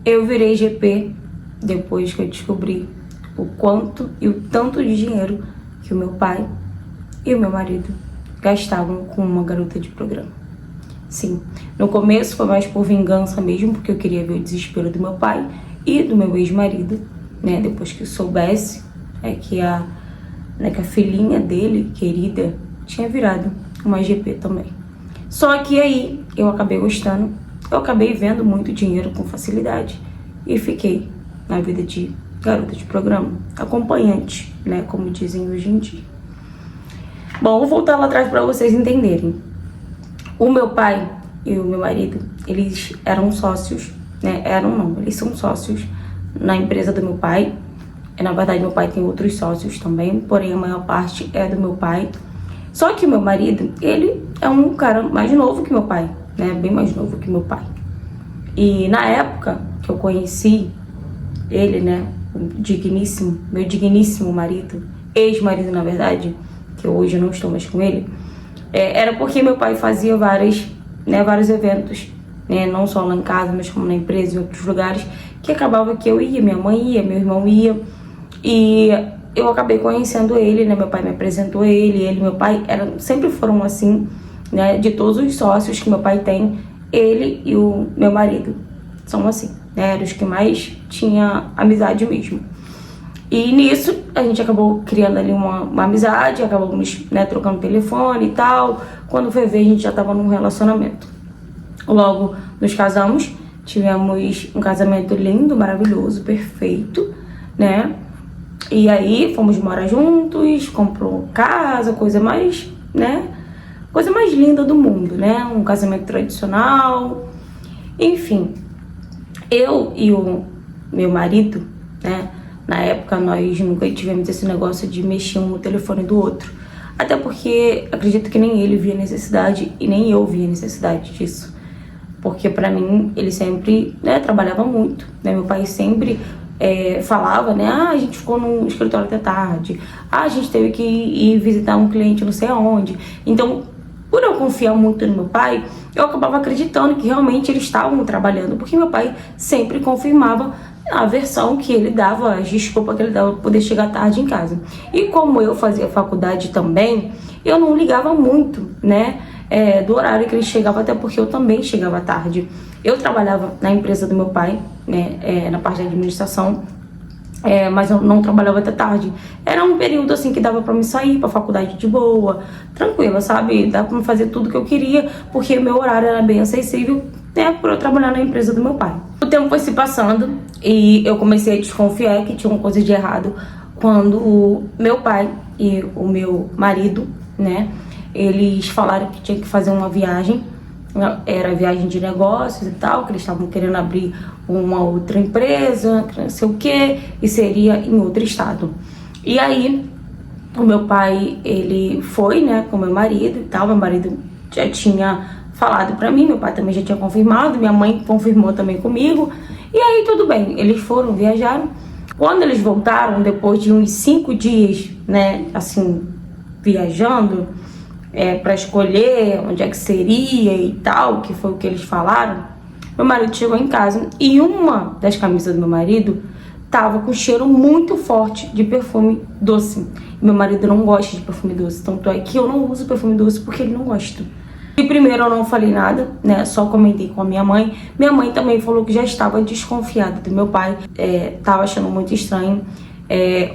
Eu virei GP depois que eu descobri o quanto e o tanto de dinheiro que o meu pai e o meu marido gastavam com uma garota de programa. Sim, no começo foi mais por vingança mesmo, porque eu queria ver o desespero do meu pai e do meu ex-marido, né? Depois que eu soubesse que a filhinha dele, querida, tinha virado uma GP também. Só que aí eu acabei gostando, eu acabei vendo muito dinheiro com facilidade e fiquei na vida de garota de programa, acompanhante, né? Como dizem hoje em dia. Bom, vou voltar lá atrás para vocês entenderem. O meu pai e o meu marido, eles eram sócios, né? Eles são sócios na empresa do meu pai. Na verdade, meu pai tem outros sócios também, porém a maior parte é do meu pai. Só que meu marido, ele é um cara mais novo que meu pai, né? Bem mais novo que meu pai. E na época que eu conheci ele, né? Meu digníssimo marido, ex-marido na verdade, que hoje eu não estou mais com ele, era porque meu pai fazia vários eventos, né? Não só lá em casa, mas como na empresa e em outros lugares, que acabava que eu ia, minha mãe ia, meu irmão ia, e eu acabei conhecendo ele, né? Meu pai me apresentou ele e meu pai sempre foram assim, né? De todos os sócios que meu pai tem, ele e o meu marido são assim, né? Eram os que mais tinha amizade mesmo. E nisso, a gente acabou criando ali uma amizade, acabamos, né, trocando telefone e tal. Quando foi ver, a gente já tava num relacionamento. Logo, nos casamos, tivemos um casamento lindo, maravilhoso, perfeito, né? E aí, fomos morar juntos, comprou casa, coisa mais, né? Coisa mais linda do mundo, né? Um casamento tradicional, enfim. Eu e o meu marido, né? Na época, nós nunca tivemos esse negócio de mexer um no telefone do outro. Até porque acredito que nem ele via necessidade e nem eu via necessidade disso. Porque pra mim, ele sempre, né, trabalhava muito, né? Meu pai sempre falava, né? A gente ficou no escritório até tarde. A gente teve que ir visitar um cliente não sei aonde. Então, por eu confiar muito no meu pai, eu acabava acreditando que realmente eles estavam trabalhando. Porque meu pai sempre confirmava a versão que ele dava, a desculpa que ele dava para poder chegar tarde em casa. E como eu fazia faculdade também, eu não ligava muito, né, do horário que ele chegava, até porque eu também chegava tarde. Eu trabalhava na empresa do meu pai, né, na parte da administração, mas eu não trabalhava até tarde. Era um período assim que dava pra me sair pra faculdade de boa, tranquila, sabe? Dava pra me fazer tudo que eu queria, porque o meu horário era bem acessível, né, por eu trabalhar na empresa do meu pai. O tempo foi se passando e eu comecei a desconfiar que tinha uma coisa de errado quando o meu pai e o meu marido, né, eles falaram que tinha que fazer uma viagem. Era viagem de negócios e tal, que eles estavam querendo abrir uma outra empresa, não sei o que, e seria em outro estado. E aí, o meu pai, ele foi, né, com meu marido e tal, meu marido já tinha falado pra mim, meu pai também já tinha confirmado, minha mãe confirmou também comigo, e aí tudo bem, eles foram, viajaram. Quando eles voltaram, depois de uns 5 dias, né, assim, viajando, para escolher onde é que seria e tal, que foi o que eles falaram, meu marido chegou em casa e uma das camisas do meu marido tava com cheiro muito forte de perfume doce. Meu marido não gosta de perfume doce, tanto é que eu não uso perfume doce porque ele não gosta. E primeiro eu não falei nada, né, só comentei com a minha mãe. Minha mãe também falou que já estava desconfiada do meu pai, tava achando muito estranho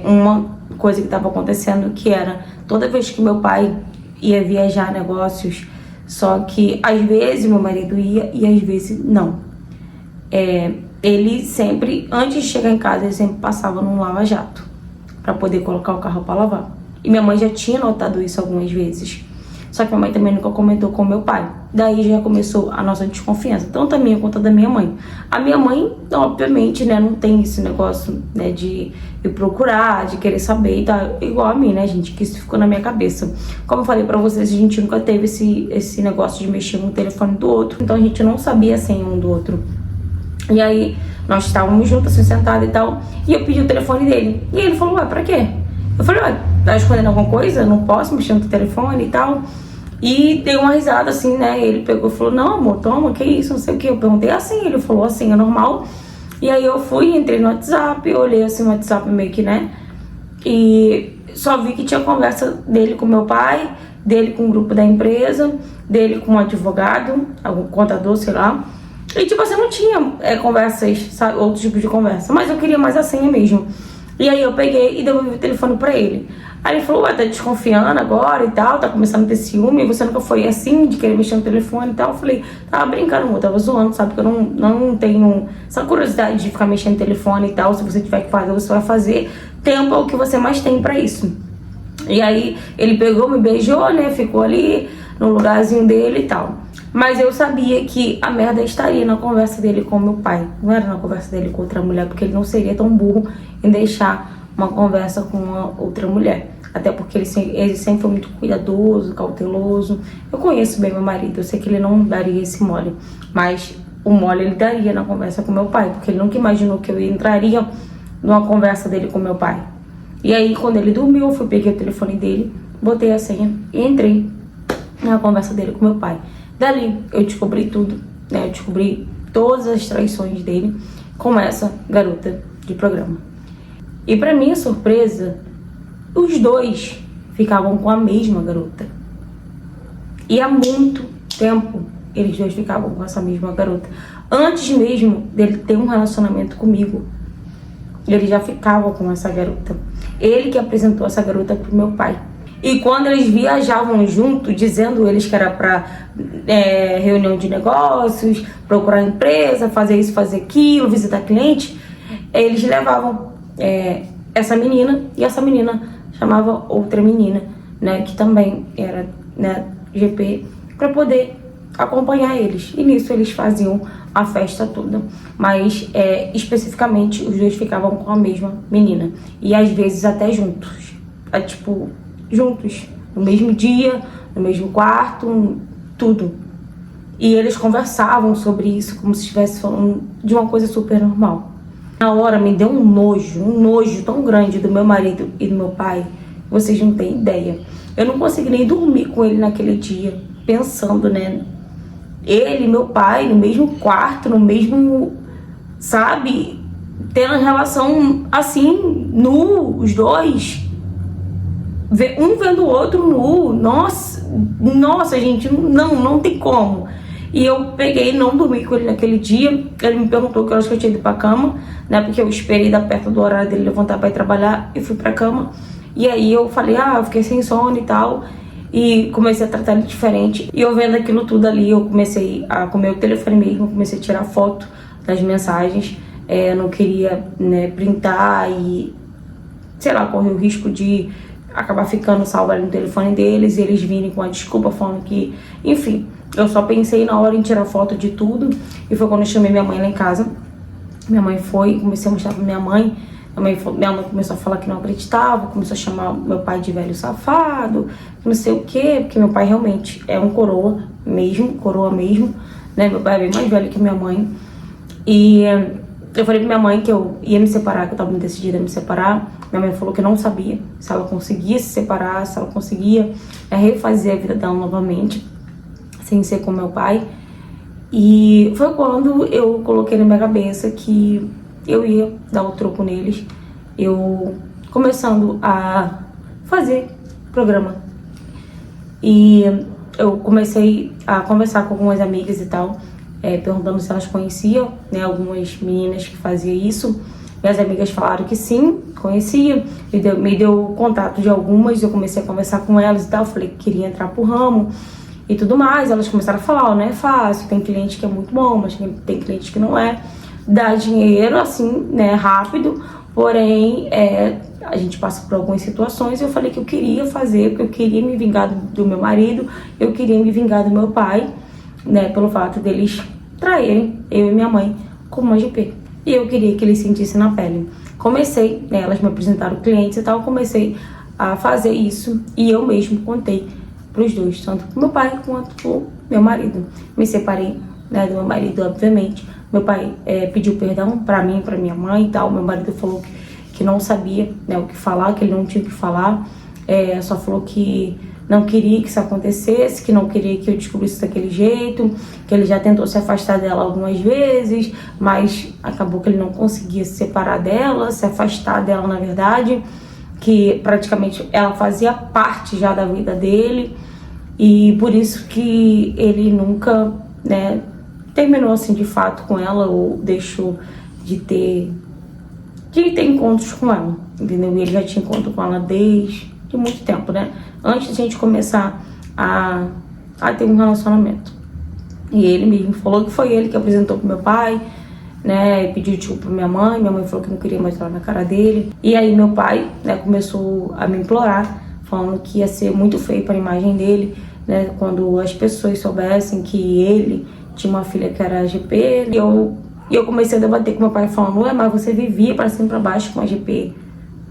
uma coisa que estava acontecendo, que era toda vez que meu pai ia viajar negócios, só que às vezes meu marido ia e às vezes não. Ele sempre, antes de chegar em casa, ele sempre passava num lava-jato para poder colocar o carro para lavar. E minha mãe já tinha notado isso algumas vezes. Só que minha mãe também nunca comentou com meu pai. Daí já começou a nossa desconfiança, tanto a minha quanto a da minha mãe. A minha mãe, obviamente, né, não tem esse negócio, né, de procurar, de querer saber e tal, igual a mim, né, gente, que isso ficou na minha cabeça. Como eu falei pra vocês, a gente nunca teve esse negócio de mexer no telefone do outro, então a gente não sabia a senha um do outro. E aí, nós estávamos juntos, assim, sentados e tal, e eu pedi o telefone dele. E ele falou, ué, pra quê? Eu falei, ué, tá escondendo alguma coisa? Eu não posso mexer no telefone e tal. E dei uma risada assim, né? Ele pegou e falou, não, amor, toma, que isso, não sei o que. Eu perguntei assim, ele falou assim, é normal. E aí eu fui, entrei no WhatsApp, eu olhei assim o WhatsApp meio que, né? E só vi que tinha conversa dele com meu pai, dele com o grupo da empresa, dele com um advogado, algum contador, sei lá. E tipo assim, não tinha conversas, sabe, outro tipo de conversa, mas eu queria mais a senha mesmo. E aí eu peguei e devolvi o telefone pra ele. Aí ele falou, ué, tá desconfiando agora e tal, tá começando a ter ciúme, você nunca foi assim, de querer mexer no telefone e tal. Eu falei, tava brincando, amor, tava zoando, sabe, porque eu não tenho essa curiosidade de ficar mexendo no telefone e tal. Se você tiver que fazer, você vai fazer. Tempo é o que você mais tem pra isso. E aí ele pegou, me beijou, né, ficou ali no lugarzinho dele e tal. Mas eu sabia que a merda estaria na conversa dele com meu pai. Não era na conversa dele com outra mulher, porque ele não seria tão burro em deixar uma conversa com uma outra mulher. Até porque ele sempre foi muito cuidadoso, cauteloso. Eu conheço bem meu marido, eu sei que ele não daria esse mole. Mas o mole ele daria na conversa com meu pai, porque ele nunca imaginou que eu entraria numa conversa dele com meu pai. E aí, quando ele dormiu, eu peguei o telefone dele, botei a senha e entrei na conversa dele com meu pai. Dali, eu descobri tudo, né? Eu descobri todas as traições dele com essa garota de programa. E pra minha surpresa, os dois ficavam com a mesma garota. E há muito tempo, eles dois ficavam com essa mesma garota. Antes mesmo dele ter um relacionamento comigo, ele já ficava com essa garota. Ele que apresentou essa garota pro meu pai. E quando eles viajavam junto, dizendo eles que era pra reunião de negócios, procurar empresa, fazer isso, fazer aquilo, visitar cliente, eles levavam essa menina, e essa menina chamava outra menina, né, que também era, né, GP, pra poder acompanhar eles. E nisso eles faziam a festa toda. Mas, especificamente, os dois ficavam com a mesma menina. E às vezes até juntos. Tipo, juntos. No mesmo dia, no mesmo quarto, tudo. E eles conversavam sobre isso como se estivesse falando de uma coisa super normal. Na hora me deu um nojo tão grande do meu marido e do meu pai, vocês não têm ideia. Eu não consegui nem dormir com ele naquele dia, pensando, né? Ele e meu pai no mesmo quarto, no mesmo, sabe? Tendo relação assim, nu, os dois. Um vendo o outro nu. Nossa, gente, não tem como. E eu peguei e não dormi com ele naquele dia. Ele me perguntou que horas que eu tinha ido pra cama, né? Porque eu esperei dar perto do horário dele levantar pra ir trabalhar e fui pra cama. E aí eu falei, eu fiquei sem sono e tal. E comecei a tratar ele diferente. E eu vendo aquilo tudo ali, eu comecei a comer o telefone mesmo, comecei a tirar foto das mensagens. Eu não queria, né, printar e, sei lá, correr o risco de acabar ficando salvo ali no telefone deles e eles virem com a desculpa falando que, enfim, eu só pensei na hora em tirar foto de tudo. E foi quando eu chamei minha mãe lá em casa. Minha mãe foi, comecei a mostrar pra minha mãe. Minha mãe começou a falar que não acreditava, começou a chamar meu pai de velho safado, não sei o quê, porque meu pai realmente é um coroa mesmo, né? Meu pai é bem mais velho que minha mãe. E eu falei pra minha mãe que eu ia me separar, que eu tava muito decidida a me separar. Minha mãe falou que não sabia se ela conseguia se separar, se ela conseguia refazer a vida dela novamente, sem ser com meu pai. E foi quando eu coloquei na minha cabeça que eu ia dar o troco neles, eu começando a fazer programa. E eu comecei a conversar com algumas amigas e tal, perguntando se elas conheciam, né, algumas meninas que faziam isso. Minhas amigas falaram que sim, conhecia, me deu contato de algumas, eu comecei a conversar com elas e tal, falei que queria entrar pro ramo e tudo mais. Elas começaram a falar, não é fácil, tem cliente que é muito bom, mas tem cliente que não é. Dá dinheiro, assim, né, rápido, porém, a gente passa por algumas situações. Eu falei que eu queria fazer, porque eu queria me vingar do meu marido, eu queria me vingar do meu pai, né, pelo fato deles traírem eu e minha mãe como uma GP. E eu queria que eles sentissem na pele. Comecei, né, elas me apresentaram clientes e tal, comecei a fazer isso e eu mesmo contei pros dois, tanto pro meu pai quanto pro meu marido. Me separei, né, do meu marido, obviamente. Meu pai pediu perdão pra mim, pra minha mãe e tal. Meu marido falou que não sabia, né, o que falar, que ele não tinha o que falar. Só falou que não queria que isso acontecesse, que não queria que eu descobrisse daquele jeito, que ele já tentou se afastar dela algumas vezes, mas acabou que ele não conseguia se separar dela, se afastar dela, na verdade, que praticamente ela fazia parte já da vida dele, e por isso que ele nunca, né, terminou assim de fato com ela, ou deixou de ter encontros com ela, entendeu? E ele já tinha encontro com ela desde muito tempo, né? Antes de a gente começar a ter um relacionamento. E ele mesmo falou que foi ele que apresentou pro meu pai, né? E pediu desculpa pra minha mãe falou que não queria mais olhar na cara dele. E aí meu pai, né, começou a me implorar, falando que ia ser muito feio para a imagem dele, né? Quando as pessoas soubessem que ele tinha uma filha que era GP. E eu comecei a debater com meu pai, falando: ué, mas você vivia para cima e pra baixo com a GP,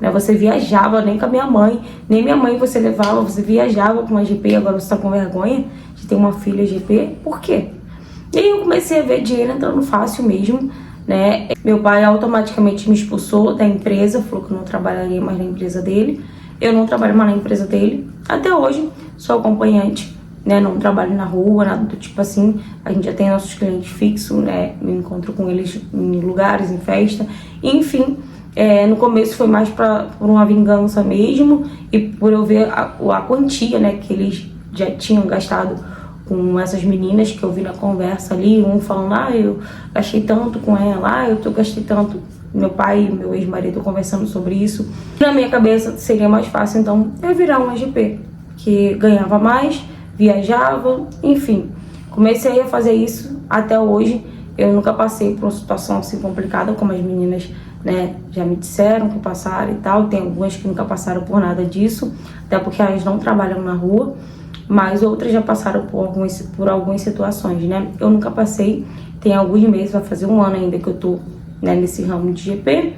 né? Você viajava, nem com a minha mãe, nem minha mãe você levava, você viajava com a GP, agora você tá com vergonha de ter uma filha GP, por quê? E aí eu comecei a ver dinheiro entrando fácil mesmo, né? Meu pai automaticamente me expulsou da empresa, falou que eu não trabalharia mais na empresa dele. Eu não trabalho mais na empresa dele, até hoje sou acompanhante, né? Não trabalho na rua, nada do tipo assim. A gente já tem nossos clientes fixos, né? Me encontro com eles em lugares, em festa, enfim. No começo foi mais por uma vingança mesmo, e por eu ver a quantia, né, que eles já tinham gastado com essas meninas, que eu vi na conversa ali, um falando: eu gastei tanto com ela, eu gastei tanto. Meu pai e meu ex-marido conversando sobre isso. Na minha cabeça seria mais fácil então eu virar um AGP, que ganhava mais, viajava, enfim. Comecei a fazer isso até hoje. Eu nunca passei por uma situação assim complicada como as meninas, né, já me disseram que passaram e tal. Tem algumas que nunca passaram por nada disso, até porque elas não trabalham na rua, mas outras já passaram por algumas situações, né? Eu nunca passei, tem alguns meses, vai fazer um ano ainda que eu tô, né, nesse ramo de GP.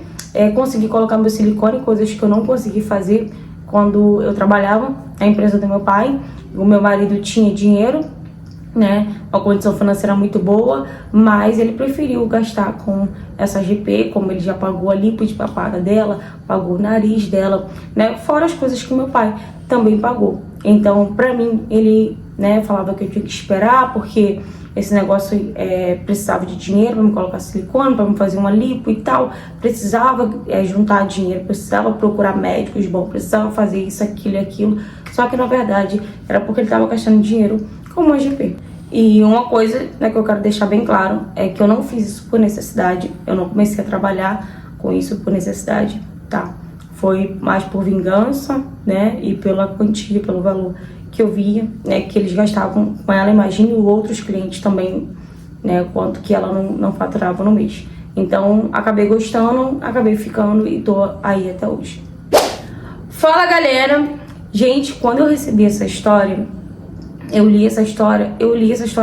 Consegui colocar meu silicone, coisas que eu não consegui fazer quando eu trabalhava na empresa do meu pai. O meu marido tinha dinheiro, né, uma condição financeira muito boa, mas ele preferiu gastar com essa GP, como ele já pagou a lipo de papada dela, pagou o nariz dela, né, fora as coisas que meu pai também pagou. Então, pra mim, ele, né, falava que eu tinha que esperar, porque esse negócio precisava de dinheiro para me colocar silicone, para me fazer uma lipo e tal, precisava juntar dinheiro, precisava procurar médicos bons, precisava fazer isso, aquilo e aquilo, só que na verdade era porque ele estava gastando dinheiro com uma GP. E uma coisa, né, que eu quero deixar bem claro é que eu não fiz isso por necessidade, eu não comecei a trabalhar com isso por necessidade, tá? Foi mais por vingança, né, e pela quantia, pelo valor que eu via, né, que eles gastavam com ela. Imagino outros clientes também, né, quanto que ela não faturava no mês. Então, acabei gostando, acabei ficando e tô aí até hoje. Fala, galera! Gente, quando eu recebi essa história, eu li essa história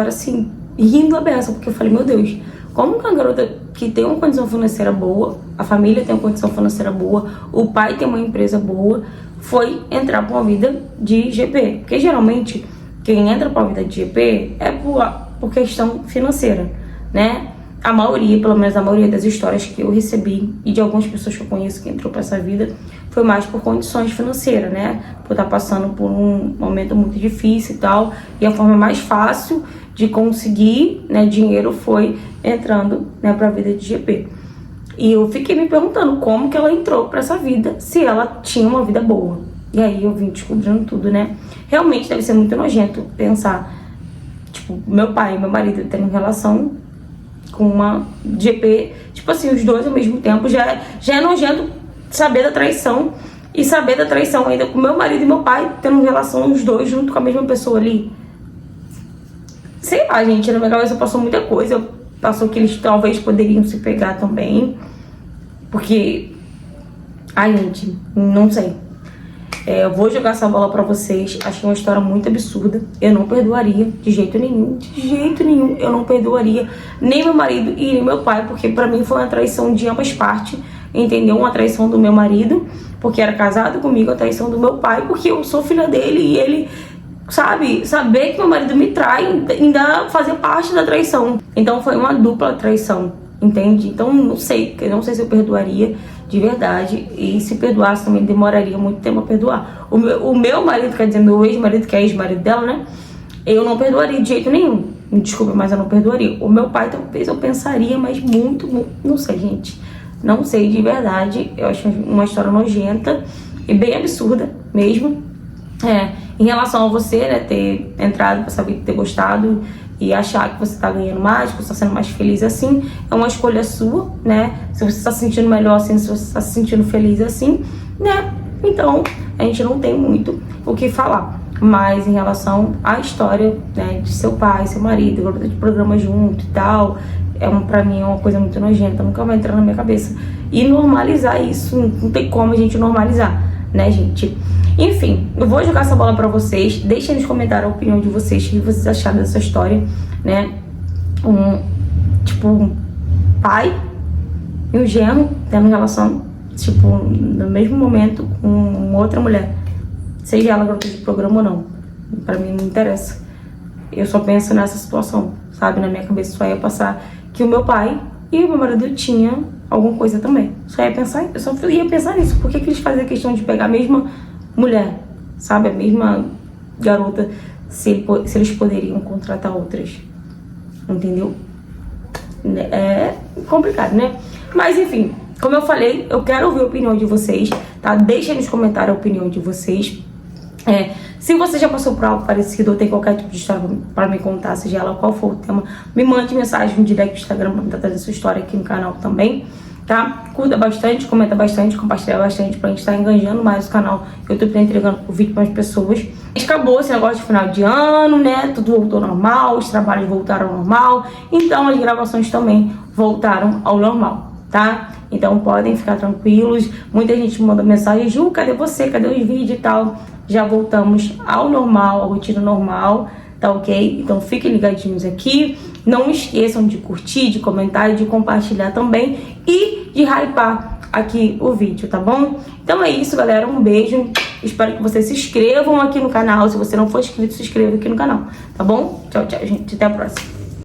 assim, rindo a beça, porque eu falei: meu Deus, como que uma garota que tem uma condição financeira boa, a família tem uma condição financeira boa, o pai tem uma empresa boa, foi entrar pra uma vida de GP? Porque geralmente quem entra pra uma vida de GP é por questão financeira, né? A maioria, pelo menos a maioria das histórias que eu recebi e de algumas pessoas que eu conheço que entrou pra essa vida, foi mais por condições financeiras, né? Por estar passando por um momento muito difícil e tal, e a forma mais fácil de conseguir, né, dinheiro foi entrando, né, pra vida de GP. E eu fiquei me perguntando como que ela entrou pra essa vida, se ela tinha uma vida boa. E aí eu vim descobrindo tudo, né? Realmente deve ser muito nojento pensar, tipo, meu pai e meu marido tendo relação com uma GP, tipo assim, os dois ao mesmo tempo. Já é nojento saber da traição, e saber da traição ainda com meu marido e meu pai tendo relação, os dois junto com a mesma pessoa ali. Sei lá, gente, na minha cabeça passou muita coisa. Passou que eles talvez poderiam se pegar também, porque, ai, gente, não sei. Eu vou jogar essa bola pra vocês. Achei uma história muito absurda. Eu não perdoaria de jeito nenhum. De jeito nenhum eu não perdoaria nem meu marido e nem meu pai, porque pra mim foi uma traição de ambas partes, entendeu? Uma traição do meu marido, porque era casado comigo, a traição do meu pai, porque eu sou filha dele e ele, sabe, saber que meu marido me trai ainda fazer parte da traição. Então foi uma dupla traição, entende? Então não sei se eu perdoaria de verdade, e se perdoasse também demoraria muito tempo a perdoar. O meu marido, quer dizer, meu ex-marido, que é ex-marido dela, né? Eu não perdoaria de jeito nenhum. Me desculpe, mas eu não perdoaria. O meu pai talvez eu pensaria, mas muito, não sei, gente. Não sei de verdade. Eu acho uma história nojenta e bem absurda mesmo. Em relação a você, né, ter entrado pra saber ter gostado e achar que você tá ganhando mais, que você tá sendo mais feliz assim, é uma escolha sua, né? Se você tá se sentindo melhor assim, se você tá se sentindo feliz assim, né? Então, a gente não tem muito o que falar. Mas em relação à história, né, de seu pai, seu marido, garota de programa junto e tal, pra mim é uma coisa muito nojenta, nunca vai entrar na minha cabeça. E normalizar isso, não tem como a gente normalizar, né, gente? Enfim, eu vou jogar essa bola pra vocês. Deixem nos comentários a opinião de vocês, o que vocês acharam dessa história, né? Um pai e um genro tendo relação, tipo, no mesmo momento com outra mulher. Seja ela garota de programa ou não. Pra mim não interessa. Eu só penso nessa situação, sabe? Na minha cabeça só ia passar que o meu pai e o meu marido tinham alguma coisa também. Eu só ia pensar nisso. Por que eles faziam questão de pegar a mesma mulher, sabe? A mesma garota, se eles poderiam contratar outras. Entendeu? É complicado, né? Mas enfim, como eu falei, eu quero ouvir a opinião de vocês, tá? Deixem nos comentários a opinião de vocês. Se você já passou por algo parecido ou tem qualquer tipo de história para me contar, seja ela qual for o tema, me mande mensagem no direct do Instagram para me trazer sua história aqui no canal também, tá? Curta bastante, comenta bastante, compartilha bastante pra gente estar engajando mais o canal. Eu tô entregando o vídeo para as pessoas. Acabou esse negócio de final de ano, né? Tudo voltou ao normal, os trabalhos voltaram ao normal, então as gravações também voltaram ao normal, tá? Então podem ficar tranquilos. Muita gente manda mensagem: Ju, cadê você? Cadê os vídeos e tal? Já voltamos ao normal, à rotina normal, tá ok? Então fiquem ligadinhos aqui. Não esqueçam de curtir, de comentar e de compartilhar também. E de hypar aqui o vídeo, tá bom? Então é isso, galera. Um beijo. Espero que vocês se inscrevam aqui no canal. Se você não for inscrito, se inscreva aqui no canal, tá bom? Tchau, tchau, gente. Até a próxima.